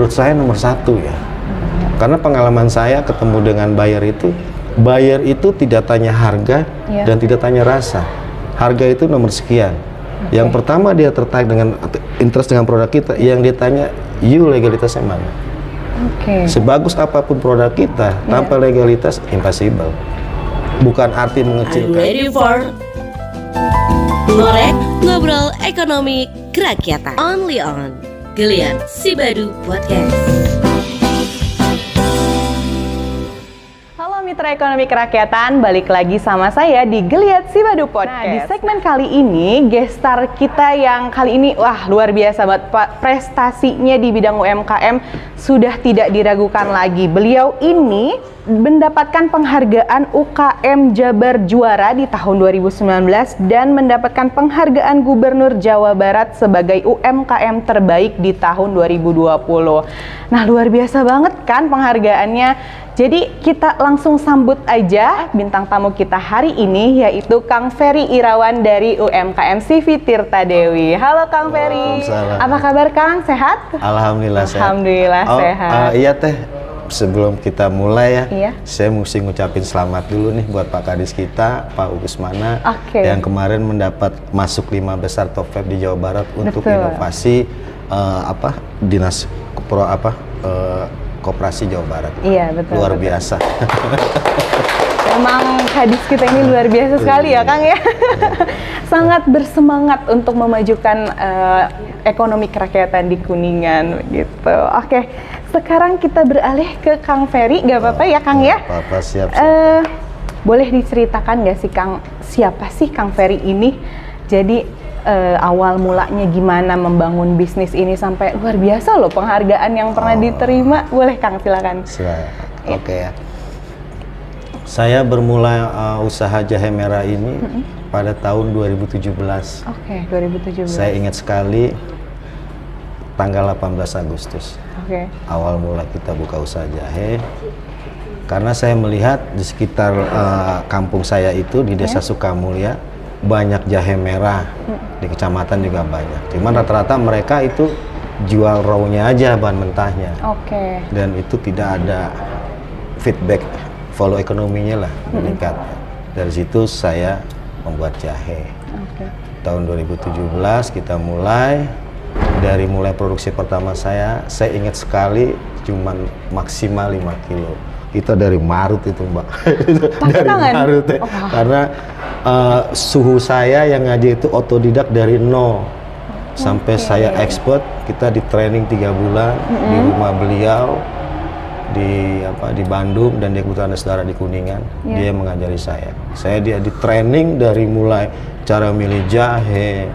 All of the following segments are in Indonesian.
menurut saya nomor satu ya. Karena pengalaman saya ketemu dengan buyer itu tidak tanya harga dan tidak tanya rasa. Harga itu nomor sekian. Yang pertama dia tertarik dengan interest dengan produk kita, yang dia tanya, you legalitasnya mana? Sebagus apapun produk kita, tanpa legalitas impossible. Bukan arti mengecilkan. Ready for ngorek ngobrol ekonomi kerakyatan only on Geliat Sibadu Podcast. Mitra Ekonomi Kerakyatan, balik lagi sama saya di Geliat Sibadu Podcast. Nah, di segmen kali ini, guest star kita yang kali ini, wah luar biasa banget, prestasinya di bidang UMKM sudah tidak diragukan lagi. Beliau ini mendapatkan penghargaan UKM Jabar Juara di tahun 2019 dan mendapatkan penghargaan Gubernur Jawa Barat sebagai UMKM terbaik di tahun 2020. Nah, luar biasa banget kan penghargaannya. Jadi kita langsung sambut aja bintang tamu kita hari ini, yaitu Kang Ferry Irawan dari UMKM CV Tirta Dewi. Halo Kang Ferry, apa kabar Kang? Sehat? Alhamdulillah sehat. Alhamdulillah sehat. Iya Teh, sebelum kita mulai saya mesti ngucapin selamat dulu nih buat Pak Kadis kita, Pak Ugusmana, yang kemarin mendapat masuk 5 besar top 5 di Jawa Barat untuk inovasi dinas Koperasi Jawa Barat. Iya, betul. Luar biasa. Emang Kadis kita ini luar biasa sekali ya, Kang ya. Sangat bersemangat untuk memajukan ekonomi kerakyatan di Kuningan gitu. Oke, sekarang kita beralih ke Kang Ferry, gak apa-apa ya Kang ya? Apa-apa, siap. Boleh diceritakan gak sih Kang, siapa sih Kang Ferry ini? Jadi awal mulanya gimana membangun bisnis ini sampai luar biasa loh penghargaan yang pernah diterima. Boleh Kang, silakan. Oke ya. Saya bermula usaha jahe merah ini pada tahun 2017. Oke, 2017. Saya ingat sekali tanggal 18 Agustus. Awal mula kita buka usaha jahe. Karena saya melihat di sekitar kampung saya itu di Desa Sukamulya banyak jahe merah, di kecamatan juga banyak. Cuman rata-rata mereka itu jual raw-nya aja, bahan mentahnya. Dan itu tidak ada feedback follow ekonominya lah meningkat. Dari situ saya membuat jahe. Tahun 2017 kita mulai produksi pertama saya ingat sekali cuman maksimal 5 kilo. Kita dari Marut itu Mbak. Dari Marut ya. Karena suhu saya yang ngaji itu otodidak dari nol sampai saya ekspor. Kita di training 3 bulan di rumah beliau di Bandung, dan dia kebetulan ada saudara di Kuningan. Dia mengajari saya dia di training dari mulai cara milih jahe,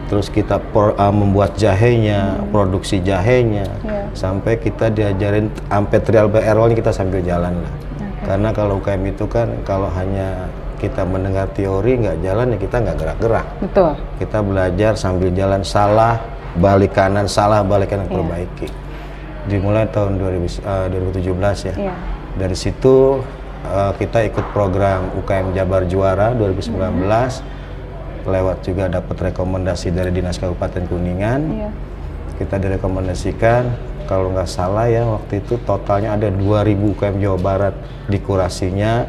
terus kita membuat jahenya, produksi jahenya, sampai kita diajarin sampai trial by error kita sambil jalan lah. Karena kalau UKM itu kan kalau hanya kita mendengar teori nggak jalan ya kita nggak gerak-gerak. Betul. Kita belajar sambil jalan, salah balik kanan, salah balik kanan, perbaiki. Dimulai tahun 2017 ya. Dari situ kita ikut program UKM Jabar Juara 2019. Lewat juga dapat rekomendasi dari Dinas Kabupaten Kuningan. Kita direkomendasikan, kalau nggak salah ya waktu itu totalnya ada 2000 UKM Jawa Barat di kurasinya.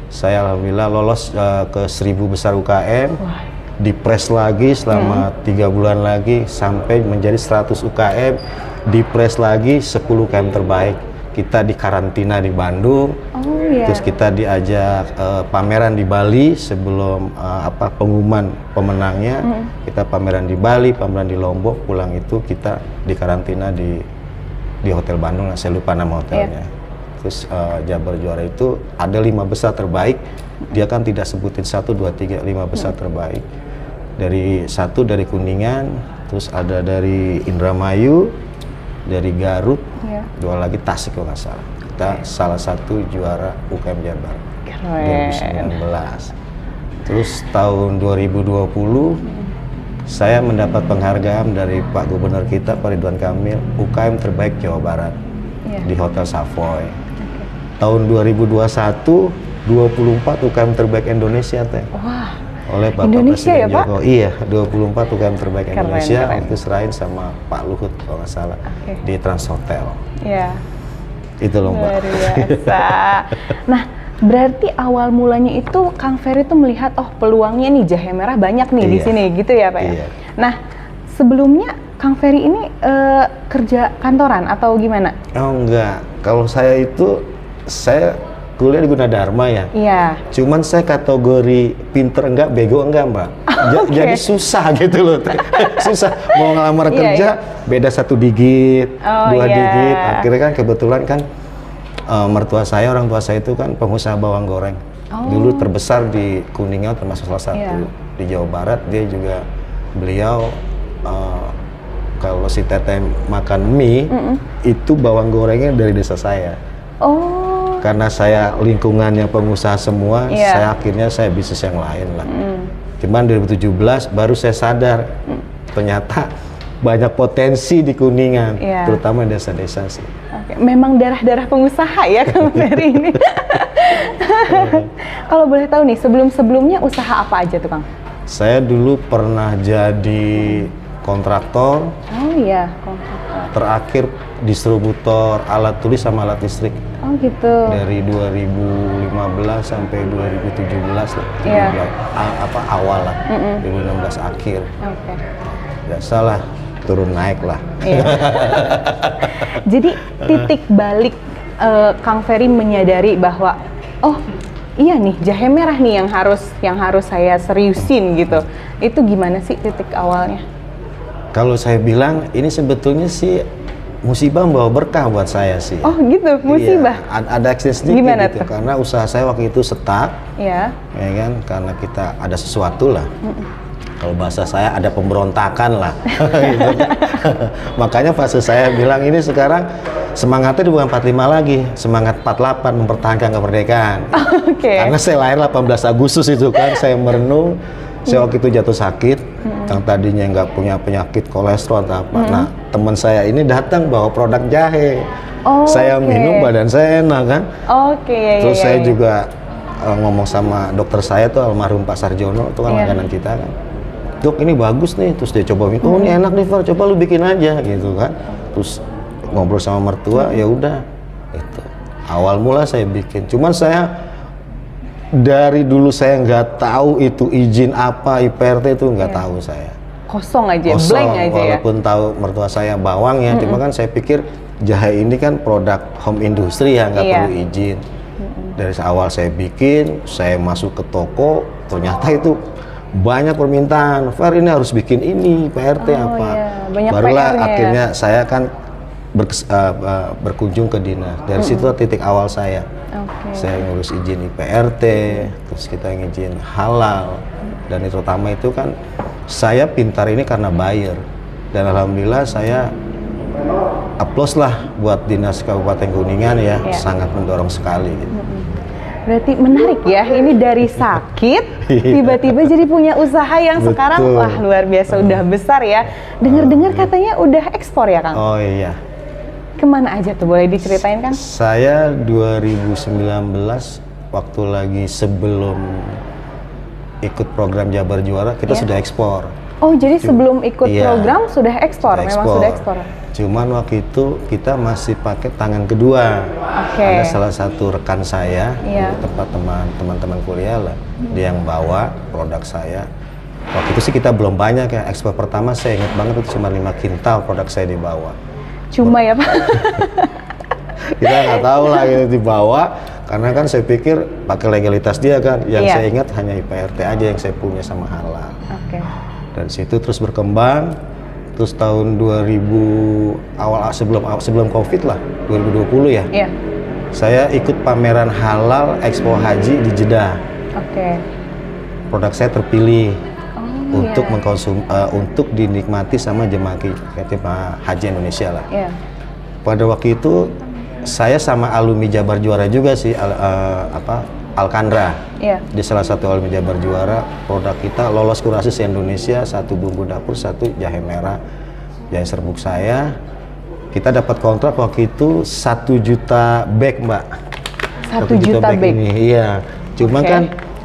Saya alhamdulillah lolos ke 1000 besar UKM. Dipres lagi selama 3 bulan lagi sampai menjadi 100 UKM. Dipres lagi 10 UKM terbaik. Kita di karantina di Bandung, terus kita diajak pameran di Bali sebelum pengumuman pemenangnya. Kita pameran di Bali, pameran di Lombok, pulang itu kita di karantina di Hotel Bandung, saya lupa nama hotelnya. Terus Jabar Juara itu ada 5 besar terbaik, dia kan tidak sebutin 1, 2, 3, 5 besar terbaik. Dari Kuningan, terus ada dari Indramayu, dari Garut, 2 lagi Tasik kalau nggak salah. Kita salah satu juara UKM Jabar 2019. Terus tahun 2020 saya mendapat penghargaan dari Pak Gubernur kita, Pak Ridwan Kamil, UKM terbaik Jawa Barat di Hotel Savoy. Tahun 2021 24 UKM terbaik Indonesia Teh. oleh Bapak Indonesia Presiden ya, Pak? Jokowi. Iya, 24 UKM terbaik Keren, Indonesia keren. itu serahin sama Pak Luhut kalau nggak salah di Trans Hotel. Iya. Itu loh Mbak. Luar biasa. Nah, berarti awal mulanya itu Kang Ferry tuh melihat peluangnya nih jahe merah banyak nih di Iya. sini gitu ya Pak ya. Iya. Nah, sebelumnya Kang Ferry ini kerja kantoran atau gimana? Oh enggak, kalau saya itu saya kuliah di Gunadarma ya. Iya. Cuman saya kategori pinter enggak, bego enggak Mbak. Oke. Jadi susah gitu loh. Susah mau ngelamar Iya, kerja beda 1 digit, Oh, 2 iya. digit. Akhirnya kan kebetulan kan mertua saya, orang tua saya itu kan pengusaha bawang goreng. Dulu terbesar di Kuningan termasuk salah satu Iya. di Jawa Barat. Dia juga beliau kalau si Teteh makan mie itu bawang gorengnya dari desa saya. Oh. Karena saya lingkungannya pengusaha semua, Iya. saya bisnis yang lain lah. Cuman 2017 baru saya sadar ternyata banyak potensi di Kuningan, Iya. terutama desa-desa sih. Oke, memang darah-darah pengusaha ya Kang Ferry ini. Kalau boleh tahu nih, sebelum-sebelumnya usaha apa aja tuh Kang? Saya dulu pernah jadi kontraktor, Oh iya, kontraktor. terakhir distributor alat tulis sama alat listrik Oh gitu. dari 2015 sampai 2017 lah. Iya. Awal lah, 2016 akhir. Oke. Biasalah turun naik lah. Iya. Jadi titik balik Kang Ferry menyadari bahwa iya nih jahe merah nih yang harus saya seriusin gitu. Itu gimana sih titik awalnya? Kalau saya bilang ini sebetulnya sih musibah membawa berkah buat saya sih. Oh gitu, musibah. Iya, ada akses sedikit Gimana gitu. tuh? Karena usaha saya waktu itu stuck, Iya. ya kan? Karena kita ada sesuatu lah. Kalau bahasa saya ada pemberontakan lah. Gitu. Makanya fase saya bilang ini sekarang semangatnya bukan 45 lagi, semangat 48 mempertahankan kemerdekaan. Oke. Karena saya lahir 18 Agustus itu kan, saya merenung. Saya waktu itu jatuh sakit, yang tadinya nggak punya penyakit kolesterol atau apa. Nah, teman saya ini datang bawa produk jahe. Oh, Saya oke. minum, badan saya enak kan. Oke, ya, Terus ya, saya ya. juga ngomong sama dokter saya tuh almarhum Pak Sarjono, itu kan Iya. langganan kita kan. Dok ini bagus nih, terus dia coba minum. Oh ini enak nih Far, coba lu bikin aja gitu kan. Terus ngobrol sama mertua, ya udah. Itu awal mula saya bikin. Cuman saya dari dulu saya nggak tahu itu izin apa IPRT itu nggak tahu saya. Kosong aja, Kosong, blank aja ya. walaupun tahu mertua saya bawang ya, cuma kan saya pikir jahe ini kan produk home industry ya nggak Iya. perlu izin. Dari awal saya bikin, saya masuk ke toko, ternyata itu banyak permintaan. Fer ini harus bikin ini, PRT apa. iya, banyak Barulah PR-nya ya. akhirnya saya kan berkunjung ke dinas. Dari situ titik awal saya. Oke. Saya ngurus izin IPRT, terus kita ngizin halal, dan itu terutama itu kan saya pintar ini karena buyer, dan alhamdulillah saya applause lah buat dinas Kabupaten Kuningan ya, Iya. sangat mendorong sekali. Gitu. Berarti menarik ya, ini dari sakit tiba-tiba jadi punya usaha yang sekarang Betul. wah luar biasa udah besar ya. Dengar-dengar katanya udah ekspor ya Kang? Oh iya, Kemana aja tuh, boleh diceritain Kang? saya 2019 waktu lagi sebelum ikut program Jabar Juara kita Iya. sudah ekspor. Oh jadi sebelum ikut Iya. program sudah ekspor, memang sudah ekspor. Cuman waktu itu kita masih pakai tangan kedua. Oke. Ada salah satu rekan saya Iya. di tempat teman-teman kuliah lah, dia yang bawa produk saya. Waktu itu sih kita belum banyak ya, ekspor pertama saya ingat banget itu cuma 5 kintal produk saya dibawa. Cuma ya Pak? Kita nggak tahu lah itu dibawa, karena kan saya pikir pakai legalitas dia kan. Yang Iya. saya ingat hanya IPRT aja yang saya punya sama halal. Oke. Dari situ terus berkembang, terus tahun 2000 sebelum Covid lah, 2020 ya. Iya. Saya ikut pameran halal Expo Haji di Jeddah. Oke. Produk saya terpilih untuk iya. untuk dinikmati sama jemaah haji Indonesia lah. Iya. Pada waktu itu saya sama alumni Jabar Juara juga sih, Alkandra. Iya. Di salah satu alumni Jabar Juara, produk kita lolos kurasi se-Indonesia, 1 bumbu dapur, 1 jahe merah, jahe serbuk saya. Kita dapat kontrak waktu itu 1 juta bag Mbak. 1 juta bag. ini, iya. Cuma Oke. kan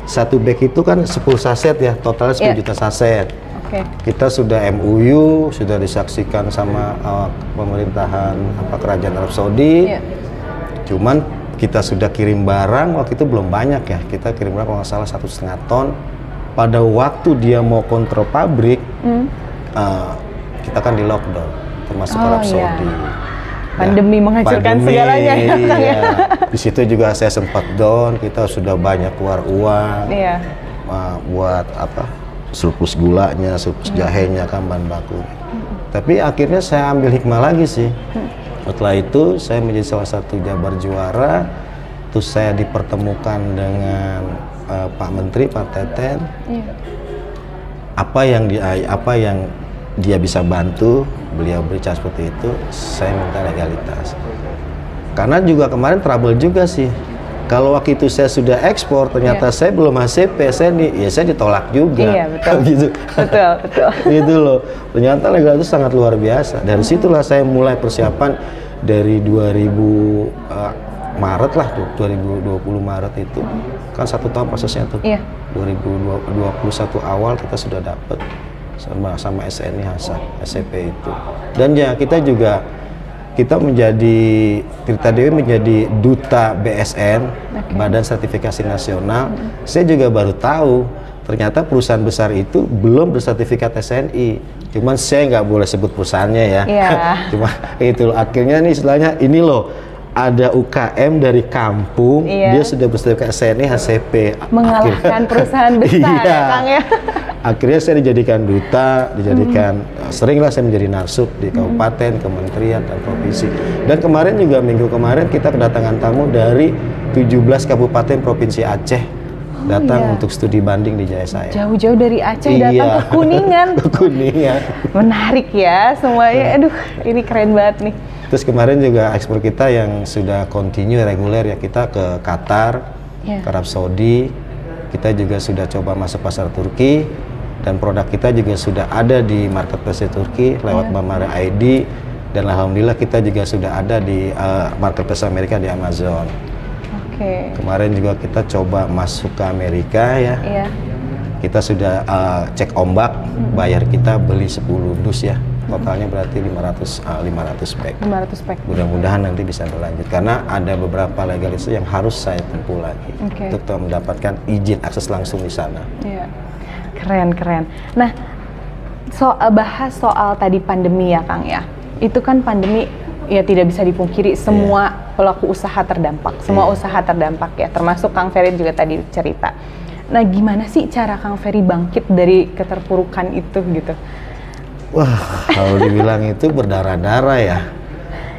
satu bag itu kan 10 saset ya, totalnya 10 juta saset. Kita sudah MOU, sudah disaksikan sama pemerintahan kerajaan Arab Saudi. Cuman kita sudah kirim barang, waktu itu belum banyak ya. Kita kirim barang kalau nggak salah 1,5 ton. Pada waktu dia mau kontrol pabrik, kita kan di lockdown, termasuk Arab Saudi. Pandemi menghancurkan segalanya ya, Kang ya. Di situ juga saya sempat down, kita sudah banyak keluar uang buat surplus gulanya, surplus jahenya kan bahan baku. Tapi akhirnya saya ambil hikmah lagi sih. Setelah itu saya menjadi salah satu Jabar juara. Terus saya dipertemukan dengan Pak Menteri, Pak Teten. Apa yang dia bisa bantu, beliau berbicara seperti itu. Saya minta legalitas. Karena juga kemarin trouble juga sih. Kalau waktu itu saya sudah ekspor, ternyata saya belum HCP, saya ditolak juga. Iya, betul. Gitu. Betul. Gitu loh. Ternyata legalitas sangat luar biasa. Dari situlah saya mulai persiapan dari 2000 Maret lah, 2020 Maret itu. Kan 1 tahun prosesnya tuh. Iya. 2021 awal kita sudah dapat sama SNI HCP itu. Dan ya kita menjadi Tirta Dewi menjadi duta BSN, Badan Sertifikasi Nasional. Saya juga baru tahu ternyata perusahaan besar itu belum bersertifikat SNI. Cuman saya nggak boleh sebut perusahaannya ya. Cuma itu akhirnya nih istilahnya ini loh, ada UKM dari kampung, dia sudah bersertifikat SNI HCP. Mengalahkan perusahaan besar ya, Kang ya. Akhirnya saya dijadikan duta, seringlah saya menjadi narsub di kabupaten, kementerian, dan provinsi. Dan kemarin juga minggu kemarin kita kedatangan tamu dari 17 kabupaten provinsi Aceh datang untuk studi banding di Jayasaya. Jauh-jauh dari Aceh datang ke Kuningan. Ke Kuningan. Menarik ya semuanya. Aduh, ini keren banget nih. Terus kemarin juga ekspor kita yang sudah continue reguler ya, kita ke Qatar, ke Arab Saudi. Kita juga sudah coba masuk pasar Turki, dan produk kita juga sudah ada di marketplace Turki lewat Bamara ID, dan alhamdulillah kita juga sudah ada di marketplace Amerika di Amazon. Kemarin juga kita coba masuk ke Amerika ya. Kita sudah cek ombak, bayar kita beli 10 dus ya. Totalnya berarti 500 pack. 500 pack. Mudah-mudahan nanti bisa berlanjut karena ada beberapa legalitas yang harus saya tempuh lagi untuk mendapatkan izin akses langsung di sana. Keren. Nah, bahas soal tadi pandemi ya, Kang ya. Itu kan pandemi ya tidak bisa dipungkiri, semua pelaku usaha terdampak, semua usaha terdampak ya, termasuk Kang Ferry juga tadi cerita. Nah, gimana sih cara Kang Ferry bangkit dari keterpurukan itu gitu? Wah, kalau dibilang itu berdarah-darah ya.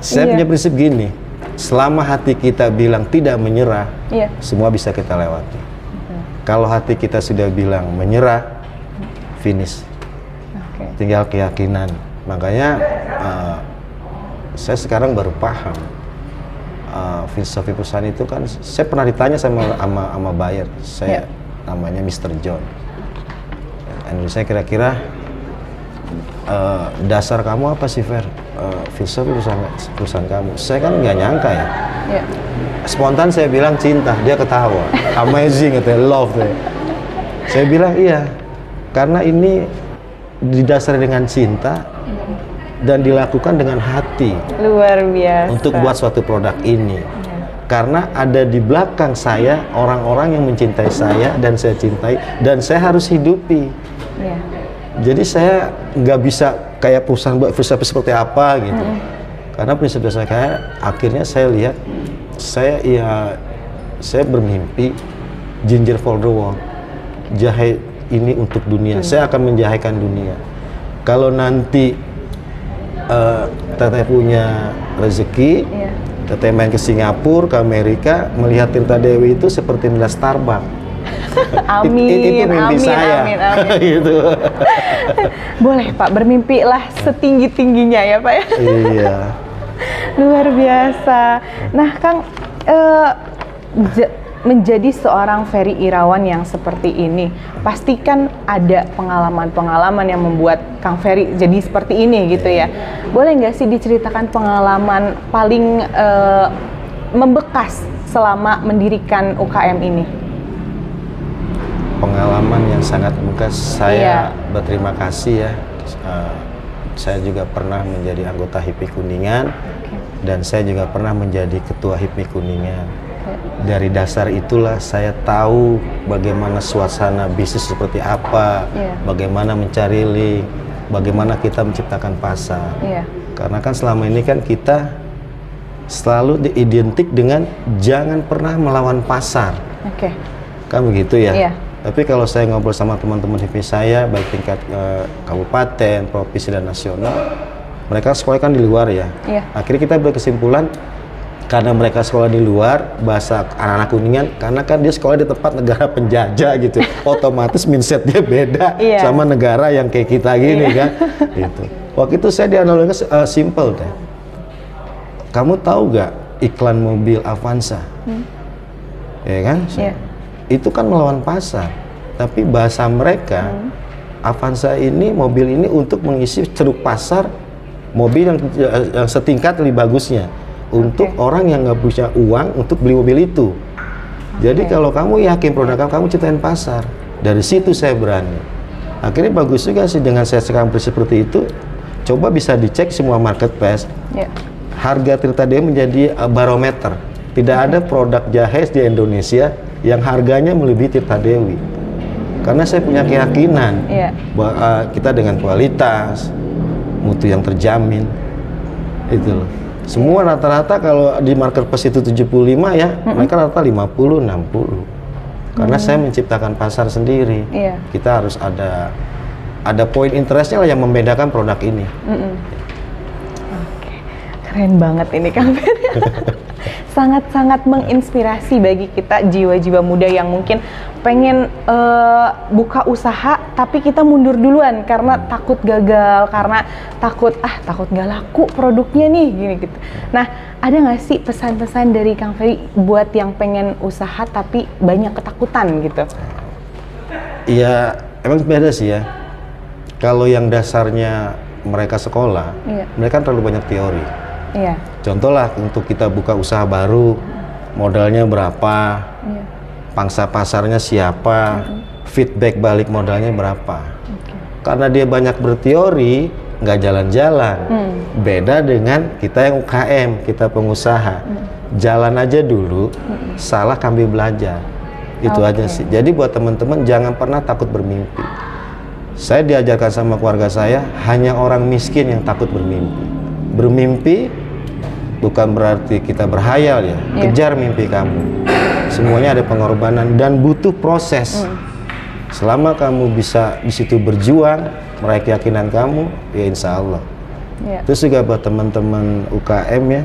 Saya punya prinsip gini, selama hati kita bilang tidak menyerah, semua bisa kita lewati. Kalau hati kita sudah bilang menyerah, finish. Tinggal keyakinan. Makanya saya sekarang baru paham filosofi perusahaan itu kan. Saya pernah ditanya sama buyer, saya namanya Mr. John. Dan saya kira-kira dasar kamu apa sih, Fer? Filosofi perusahaan kamu. Saya kan nggak nyangka ya. Spontan saya bilang cinta, dia ketawa. Amazing, love. Saya bilang iya, karena ini didasari dengan cinta dan dilakukan dengan hati. Luar biasa. Untuk buat suatu produk ini. Karena ada di belakang saya orang-orang yang mencintai saya dan saya cintai dan saya harus hidupi. Jadi saya nggak bisa kayak perusahaan buat filosofi seperti apa gitu. Karena prinsip dasar saya, akhirnya saya lihat, saya bermimpi ginger for the world, jahe ini untuk dunia. Saya akan menjahaikan dunia. Kalau nanti Teteh punya rezeki, Teteh main ke Singapura, ke Amerika, melihat Tirta Dewi itu seperti melihat Starbucks. Itu mimpi saya. Amin. Gitu. Boleh Pak, bermimpilah setinggi-tingginya ya Pak ya. Iya. Luar biasa. Nah Kang, menjadi seorang Ferry Irawan yang seperti ini, pastikan ada pengalaman-pengalaman yang membuat Kang Ferry jadi seperti ini gitu ya. Boleh nggak sih diceritakan pengalaman paling membekas selama mendirikan UKM ini? pengalaman yang sangat membekas. Saya berterima kasih ya. Saya juga pernah menjadi anggota HIPMI Kuningan, dan saya juga pernah menjadi ketua HIPMI Kuningan. Dari dasar itulah saya tahu bagaimana suasana bisnis seperti apa, bagaimana mencari link, bagaimana kita menciptakan pasar. Karena kan selama ini kan kita selalu diidentik dengan jangan pernah melawan pasar. Kan begitu ya. Tapi kalau saya ngobrol sama teman-teman HIPMI saya, baik tingkat kabupaten, provinsi, dan nasional, mereka sekolah kan di luar ya. Akhirnya kita berkesimpulan, karena mereka sekolah di luar, bahasa anak-anak Kuningan, karena kan dia sekolah di tempat negara penjajah gitu, otomatis mindset dia beda sama negara yang kayak kita gini kan. Gitu. Waktu itu saya dianalogikan simple deh. Kamu tahu gak iklan mobil Avanza? Ya kan? Itu kan melawan pasar, tapi bahasa mereka Avanza ini, mobil ini untuk mengisi ceruk pasar mobil yang setingkat lebih bagusnya untuk orang yang nggak punya uang untuk beli mobil itu. Jadi kalau kamu yakin produk kamu ciptain pasar, dari situ saya berani. Akhirnya bagus juga sih dengan saya sekarang seperti itu. Coba bisa dicek semua marketplace. Harga Tirta Dewi menjadi barometer. Tidak ada produk jahe di Indonesia yang harganya melebihi Tirta Dewi. Karena saya punya keyakinan bahwa kita dengan kualitas, mutu yang terjamin, itu loh. Semua rata-rata kalau di marketplace itu 75 ya, mereka rata 50, 60. Karena saya menciptakan pasar sendiri. Kita harus ada poin interestnya lah yang membedakan produk ini. Keren banget ini Kang Ferry. Sangat-sangat menginspirasi bagi kita jiwa-jiwa muda yang mungkin pengen buka usaha tapi kita mundur duluan karena takut gagal, karena takut nggak laku produknya nih gini gitu. Nah, ada nggak sih pesan-pesan dari Kang Ferry buat yang pengen usaha tapi banyak ketakutan gitu? Iya, emang beda sih ya. Kalau yang dasarnya mereka sekolah, mereka kan terlalu banyak teori. Contoh lah, untuk kita buka usaha baru, modalnya berapa, pangsa pasarnya siapa, feedback balik modalnya berapa. Karena dia banyak berteori, nggak jalan-jalan. Beda dengan kita yang UKM, kita pengusaha. Jalan aja dulu, salah kami belajar. Itu aja sih. Jadi buat teman-teman jangan pernah takut bermimpi. Saya diajarkan sama keluarga saya, hanya orang miskin yang takut bermimpi. Bermimpi bukan berarti kita berhayal ya, kejar mimpi kamu. Semuanya ada pengorbanan dan butuh proses. Selama kamu bisa di situ berjuang, meraih keyakinan kamu, ya insya Allah. Terus juga buat teman-teman UKM ya,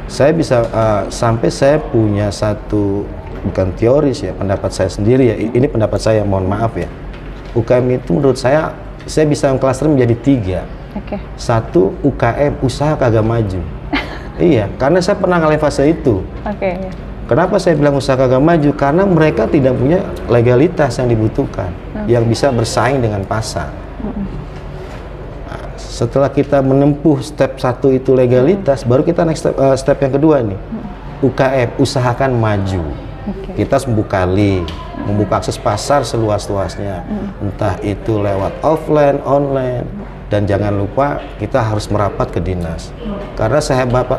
saya bisa sampai saya punya satu, bukan teoris ya, pendapat saya sendiri ya. Ini pendapat saya, mohon maaf ya. UKM itu menurut saya bisa mengklaster menjadi 3. Satu, UKM, usaha kagak maju. Iya, karena saya pernah ngalamin fase itu. Kenapa saya bilang usaha kagak maju? Karena mereka tidak punya legalitas yang dibutuhkan, yang bisa bersaing dengan pasar. Nah, setelah kita menempuh step 1 itu legalitas, baru kita next step yang kedua nih. UKM, usahakan maju. Kita membuka link, membuka akses pasar seluas-luasnya. Entah itu lewat offline, online. Dan jangan lupa kita harus merapat ke dinas. Karena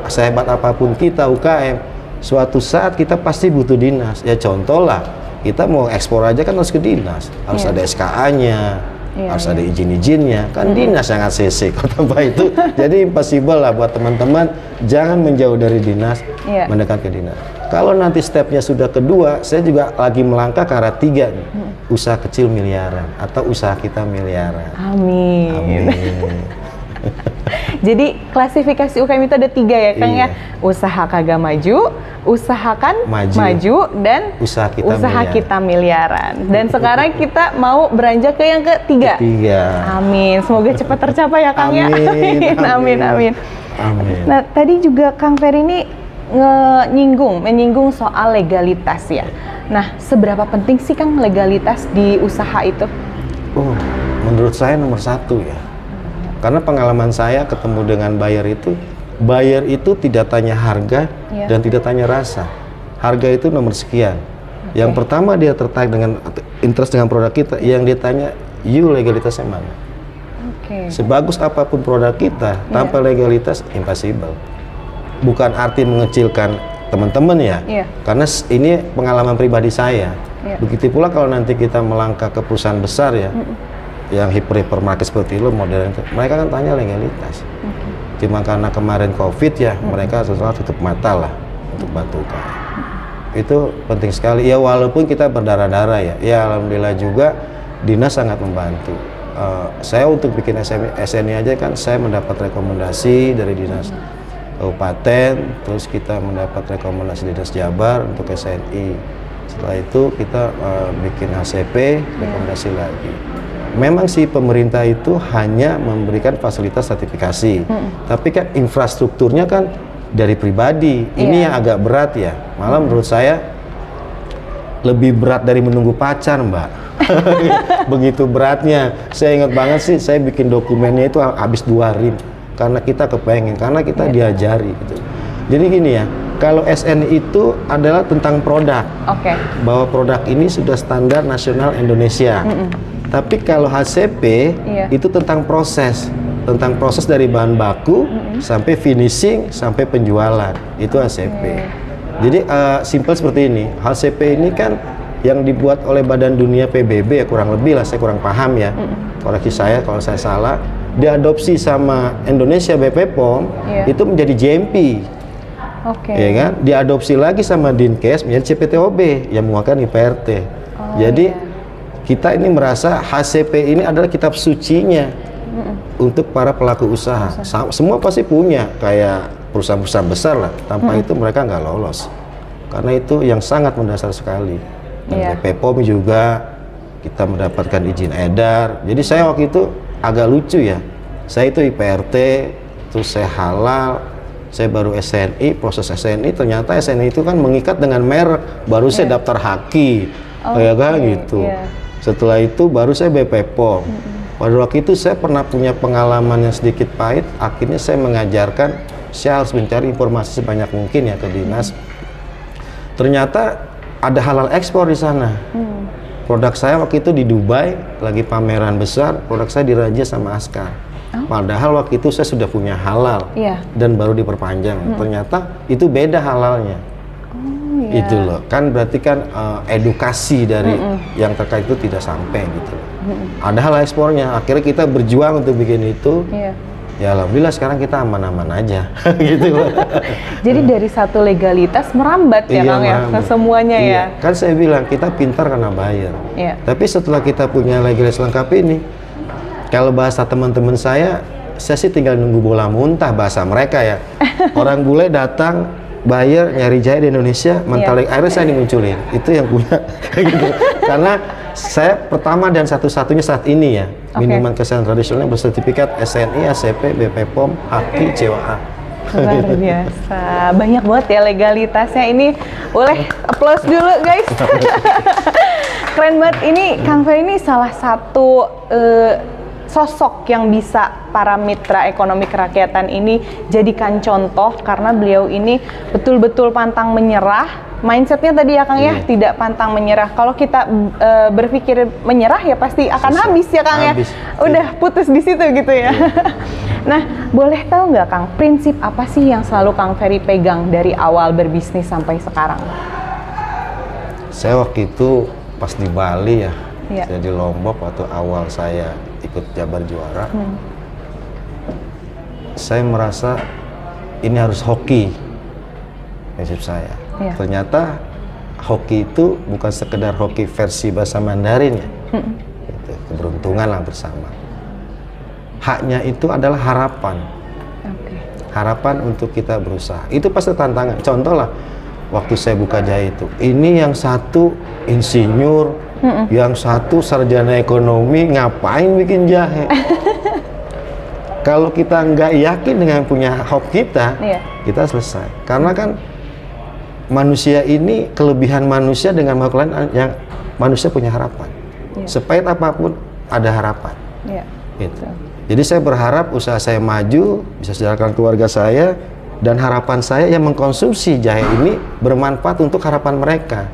sehebat apapun kita UKM, suatu saat kita pasti butuh dinas. Ya contoh lah, kita mau ekspor aja kan harus ke dinas. Harus ada SKA-nya, harus ada izin-izinnya. Kan dinas yang ACC kok tanpa itu. Jadi impossible lah buat teman-teman, jangan menjauh dari dinas, mendekat ke dinas. Kalau nanti stepnya sudah kedua, saya juga lagi melangkah ke arah 3 nih. Usaha kecil miliaran atau usaha kita miliaran. Amin. Jadi klasifikasi UKM itu ada 3 ya Kang ya. Usaha kagak maju, usahakan maju dan usaha kita miliaran. Dan sekarang kita mau beranjak ke yang ketiga. Amin. Semoga cepat tercapai ya Kang ya. Amin. Nah, tadi juga Kang Ferry ini menyinggung soal legalitas ya. Nah, seberapa penting sih Kang legalitas di usaha itu? Menurut saya nomor 1 ya. Karena pengalaman saya ketemu dengan buyer itu tidak tanya harga dan tidak tanya rasa. Harga itu nomor sekian. Yang pertama dia tertarik dengan interest dengan produk kita, yang ditanya, you legalitasnya mana? Sebagus apapun produk kita, tanpa legalitas impossible. Bukan arti mengecilkan teman-teman ya, karena ini pengalaman pribadi saya. Begitu pula kalau nanti kita melangkah ke perusahaan besar ya, yang hypermarket seperti lo modern, mereka kan tanya legalitas. Cuma karena kemarin COVID ya, mereka setelah tutup mata lah untuk bantu UKM. Itu penting sekali ya, walaupun kita berdarah-darah ya alhamdulillah juga dinas sangat membantu. Saya untuk bikin SNI aja kan saya mendapat rekomendasi dari dinas kabupaten, terus kita mendapat rekomendasi dinas Jabar untuk SNI. Setelah itu kita bikin HCP, rekomendasi lagi. Memang sih pemerintah itu hanya memberikan fasilitas sertifikasi, tapi kan infrastrukturnya kan dari pribadi. Ini yang agak berat ya. Malah menurut saya lebih berat dari menunggu pacar, Mbak. Begitu beratnya. Saya ingat banget sih, saya bikin dokumennya itu habis 2 hari karena kita kepengen, karena kita diajari gitu. Jadi gini ya, kalau SNI itu adalah tentang produk, bahwa produk ini sudah standar nasional Indonesia. Tapi kalau HCP itu tentang proses dari bahan baku sampai finishing sampai penjualan, itu HCP. Jadi simple seperti ini. HCP ini kan yang dibuat oleh Badan Dunia PBB ya, kurang lebih lah, saya kurang paham ya. Koreksi saya kalau saya salah. Diadopsi sama Indonesia BP POM itu menjadi GMP. Ya kan? Diadopsi lagi sama Dinkes menjadi CPTOB yang mengeluarkan IPRT. Jadi kita ini merasa HCP ini adalah kitab sucinya untuk para pelaku usaha. Semua pasti punya, kayak perusahaan-perusahaan besar lah. Tanpa itu mereka nggak lolos. Karena itu yang sangat mendasar sekali. Dan BP POM juga kita mendapatkan izin edar. Jadi saya waktu itu agak lucu ya. Saya itu IPRT, terus saya halal, saya baru SNI, proses SNI, ternyata SNI itu kan mengikat dengan merek. Baru saya daftar haki, kayak gitu. Setelah itu baru saya BP POM. Pada waktu itu saya pernah punya pengalaman yang sedikit pahit. Akhirnya saya mengajarkan, saya harus mencari informasi sebanyak mungkin ya ke dinas. Ternyata ada halal ekspor di sana. Produk saya waktu itu di Dubai, lagi pameran besar, produk saya diraja sama Askar. Padahal waktu itu saya sudah punya halal dan baru diperpanjang. Ternyata itu beda halalnya. Itu loh, kan berarti kan edukasi dari yang terkait itu tidak sampai gitu. Ada hal ekspornya, akhirnya kita berjuang untuk bikin itu. Ya alhamdulillah sekarang kita aman-aman aja gitu loh. Jadi dari satu legalitas merambat ya Kang ya ke semuanya ya. Kan saya bilang kita pintar karena bayar. Tapi setelah kita punya legalitas lengkap ini, kalau bahasa teman-teman saya sih tinggal nunggu bola muntah bahasa mereka ya. Orang bule datang bayar nyari jahe di Indonesia, mentalik akhirnya saya dimunculin. Itu yang punya gitu. Karena saya pertama dan satu-satunya saat ini ya, minuman kesehatan tradisional bersertifikat SNI, ACP, BP POM, HAKI, COA. Luar biasa, banyak banget ya legalitasnya ini. Boleh applause dulu guys. Keren banget. Ini Kang Ferry ini salah satu sosok yang bisa para mitra ekonomi kerakyatan ini jadikan contoh, karena beliau ini betul-betul pantang menyerah. Mindsetnya tadi ya Kang ya, tidak pantang menyerah. Kalau kita berpikir menyerah ya pasti akan habis ya Kang ya. Udah putus di situ gitu ya. Nah, boleh tahu nggak Kang, prinsip apa sih yang selalu Kang Ferry pegang dari awal berbisnis sampai sekarang? Saya waktu itu pas di Bali ya, saya di Lombok waktu awal saya ikut Jabar Juara. Saya merasa ini harus hoki, prinsip saya. Ternyata hoki itu bukan sekedar hoki versi bahasa Mandarin ya. Gitu, keberuntungan lah bersama. Haknya itu adalah harapan. Harapan untuk kita berusaha. Itu pasti tantangan. Contoh lah, waktu saya buka jahe itu, ini yang satu insinyur, yang satu sarjana ekonomi, ngapain bikin jahe? Kalau kita nggak yakin dengan punya hoki kita, kita selesai. Karena kan manusia ini, kelebihan manusia dengan makhluk lain yang manusia punya harapan. Sepahit apapun ada harapan. Gitu. Jadi saya berharap usaha saya maju, bisa sejahterakan keluarga saya, dan harapan saya yang mengkonsumsi jahe ini bermanfaat untuk harapan mereka.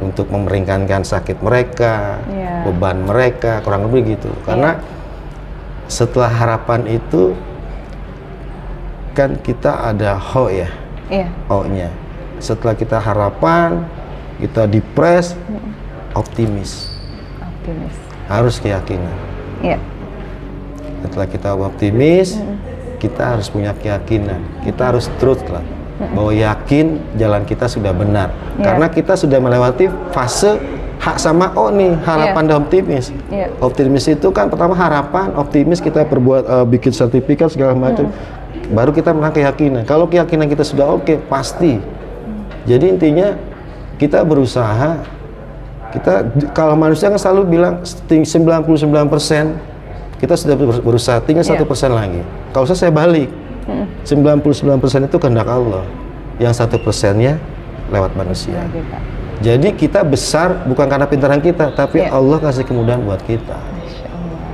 untuk memeringankan sakit mereka, beban mereka, kurang lebih gitu. Karena setelah harapan itu kan kita ada ho ya, O-nya. Setelah kita harapan, kita depres, optimis. Harus keyakinan. Setelah kita optimis, kita harus punya keyakinan. Kita harus truth lah, bahwa yakin jalan kita sudah benar. Karena kita sudah melewati fase hak sama O nih, harapan dan optimis. Optimis itu kan pertama harapan, optimis kita perbuat bikin sertifikat segala macam. Baru kita menang keyakinan. Kalau keyakinan kita sudah oke, pasti. Jadi intinya kita berusaha. Kita kalau manusia kan selalu bilang 99%, kita sudah berusaha, tinggal 1% lagi. Kalau saya balik, 99% itu kehendak Allah, yang 1%-nya lewat manusia. Jadi kita besar bukan karena pintaran kita, tapi Allah kasih kemudahan buat kita.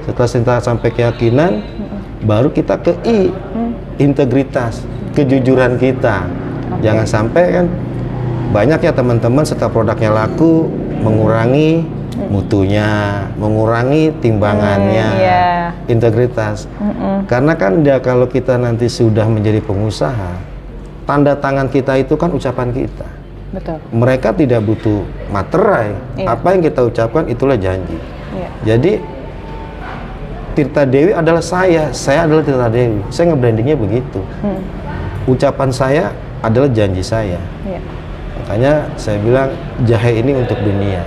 Setelah kita sampai keyakinan, baru kita ke I, integritas, kejujuran kita. Jangan sampai kan banyak ya teman-teman setelah produknya laku mengurangi mutunya, mengurangi timbangannya, integritas. Karena kan kalau kita nanti sudah menjadi pengusaha, tanda tangan kita itu kan ucapan kita. Betul. Mereka tidak butuh materai. Apa yang kita ucapkan itulah janji. Jadi Tirta Dewi adalah saya adalah Tirta Dewi. Saya nge-brandingnya begitu. Ucapan saya adalah janji saya. Makanya saya bilang jahe ini untuk dunia.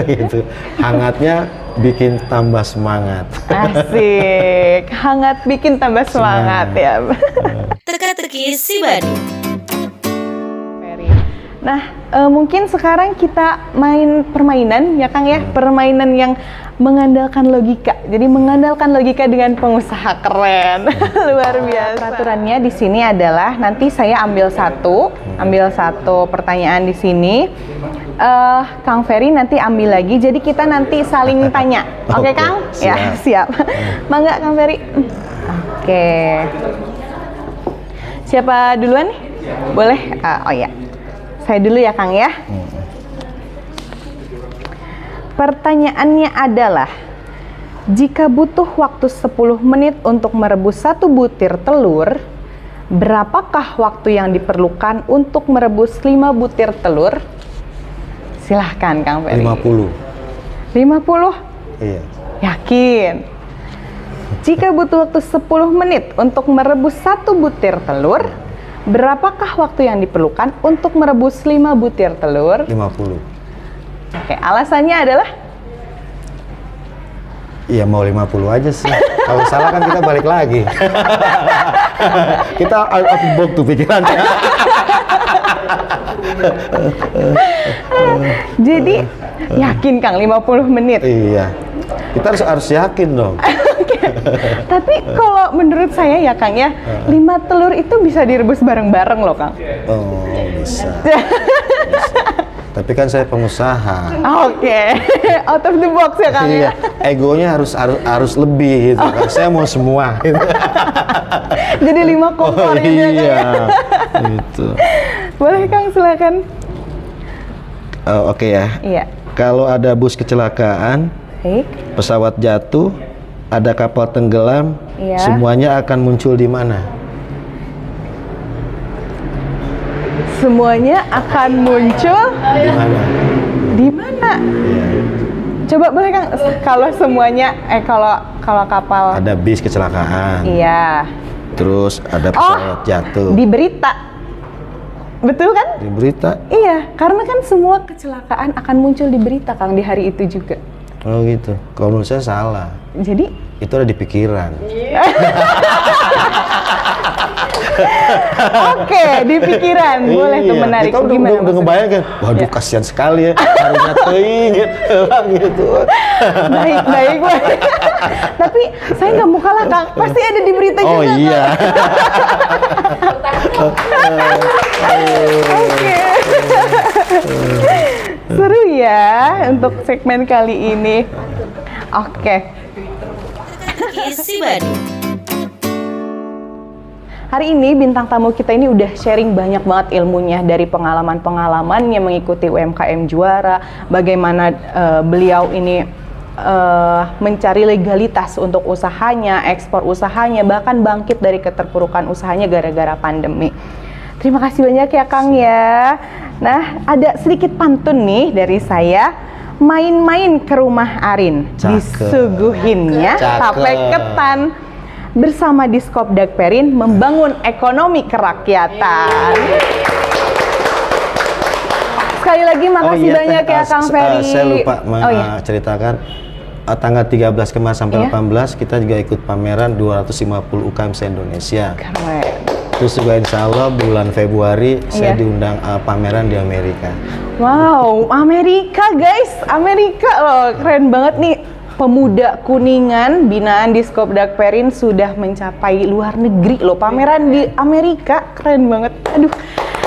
Gitu. Hangatnya bikin tambah semangat. Asik. Hangat bikin tambah semangat ya. Teka-teki si Badu. Nah, mungkin sekarang kita main permainan ya Kang ya, permainan yang mengandalkan logika. Jadi mengandalkan logika dengan pengusaha keren. Luar biasa. Peraturannya di sini adalah nanti saya ambil satu pertanyaan di sini. Kang Ferry nanti ambil lagi. Jadi kita nanti saling tanya. Oke, Kang? Siap. Ya, siap. Mangga Kang Ferry. Oke. Siapa duluan nih? Boleh? Oh ya. Saya dulu ya Kang ya. Pertanyaannya adalah, jika butuh waktu 10 menit untuk merebus 1 butir telur, berapakah waktu yang diperlukan untuk merebus 5 butir telur? Silahkan Kang Ferry. 50. 50? Iya. Yakin? Jika butuh waktu 10 menit untuk merebus 1 butir telur, berapakah waktu yang diperlukan untuk merebus 5 butir telur? 50. Oke, alasannya adalah? Iya, mau 50 aja sih. Kalau salah kan kita balik lagi. Kita out of box tuh pikirannya. Jadi, yakin Kang 50 menit? Iya. Kita harus yakin dong. Oke. Tapi kalau menurut saya ya Kang ya, 5 telur itu bisa direbus bareng-bareng loh Kang. Oh, bisa. Tapi kan saya pengusaha. Oke. Out of the box ya Kang ya. Egonya harus lebih gitu. Kan. Saya mau semua. Gitu. Jadi 5 kompor gitu ya Kang ya. Gitu. Boleh Kang, silakan. Oke ya. Iya. Kalau ada bus kecelakaan, pesawat jatuh, ada kapal tenggelam, semuanya akan muncul di mana? Semuanya akan muncul di mana? Di mana? Ya. Coba boleh Kang, kalau semuanya kalau kapal ada bis kecelakaan. Iya. Terus ada pesawat jatuh. Di berita. Betul kan? Di berita? Iya, karena kan semua kecelakaan akan muncul di berita Kang di hari itu juga. Oh gitu. Kalau menurut saya salah. Jadi itu ada di pikiran. Oke, di pikiran. Boleh tuh, menarik. Kita udah ngebayangkan, waduh kasihan sekali ya, harusnya gitu. Baik. Tapi saya nggak mau kalah Kang, pasti ada di berita juga. Oh iya. Oke. Seru ya untuk segmen kali ini. Oke. Isi Badu. hari ini bintang tamu kita ini udah sharing banyak banget ilmunya dari pengalaman-pengalamannya mengikuti UMKM Juara, bagaimana beliau ini mencari legalitas untuk usahanya, ekspor usahanya, bahkan bangkit dari keterpurukan usahanya gara-gara pandemi. Terima kasih banyak ya Kang ya. Nah, ada sedikit pantun nih dari saya. Main-main ke rumah Arin, disuguhinnya tape ketan. Bersama Diskop Dakperin membangun ekonomi kerakyatan. Sekali lagi makasih banyak ya Kang Ferry. Saya lupa ceritakan tanggal 13 kemarin sampai 18 kita juga ikut pameran 250 UKM se-Indonesia. Keren. Terus juga insya Allah bulan Februari saya diundang pameran di Amerika. Wow, Amerika guys, Amerika loh, keren banget nih. Pemuda Kuningan binaan Diskop Dakperin sudah mencapai luar negeri loh, pameran di Amerika, keren banget. Aduh,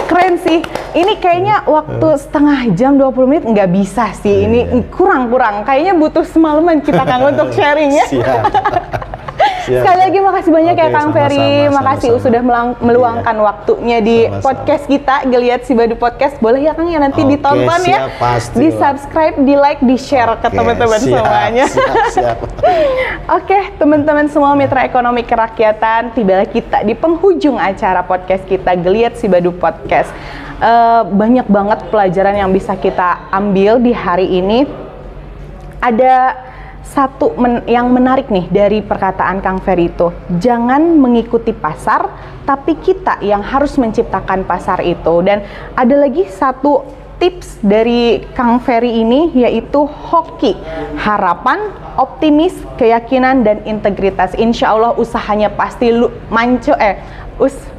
keren sih. Ini kayaknya waktu setengah jam 20 menit nggak bisa sih, ini kurang. Kayaknya butuh semalaman kita Kang untuk sharing ya. Siap. Sekali lagi makasih banyak ya Kang Ferry, makasih sudah meluangkan waktunya di podcast kita, Geliat Sibadu Podcast. Boleh ya Kang ya nanti ditonton ya, di subscribe, di like, di share ke teman-teman semuanya. Siap. Oke, teman-teman semua mitra ekonomi kerakyatan, tibalah kita di penghujung acara podcast kita Geliat Sibadu Podcast. Banyak banget pelajaran yang bisa kita ambil di hari ini. Ada satu yang menarik nih dari perkataan Kang Ferry itu, jangan mengikuti pasar, tapi kita yang harus menciptakan pasar itu. Dan ada lagi satu tips dari Kang Ferry ini, yaitu hoki, harapan, optimis, keyakinan, dan integritas. Insya Allah usahanya pasti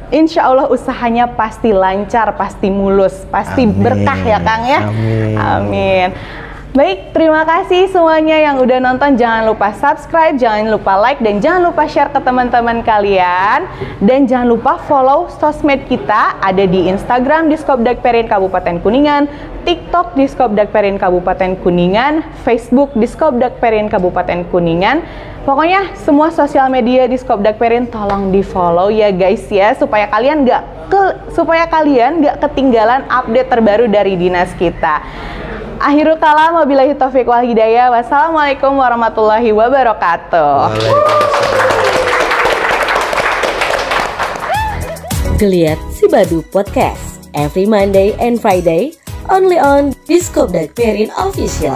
Insya Allah usahanya pasti lancar, pasti mulus, pasti berkah ya Kang ya. Amin. Baik, terima kasih semuanya yang udah nonton. Jangan lupa subscribe, jangan lupa like, dan jangan lupa share ke teman-teman kalian. Dan jangan lupa follow sosmed kita, ada di Instagram Diskop Dakperin Kabupaten Kuningan, TikTok Diskop Dakperin Kabupaten Kuningan, Facebook Diskop Dakperin Kabupaten Kuningan. Pokoknya semua sosial media Diskop Dakperin tolong di follow ya guys ya, supaya kalian nggak ketinggalan update terbaru dari dinas kita. Akhirul kalam, wabillahi taufiq wal hidayah. Wassalamualaikum warahmatullahi wabarakatuh. Geliat Sibadu Podcast every Monday and Friday only on Diskop Dakperin Official.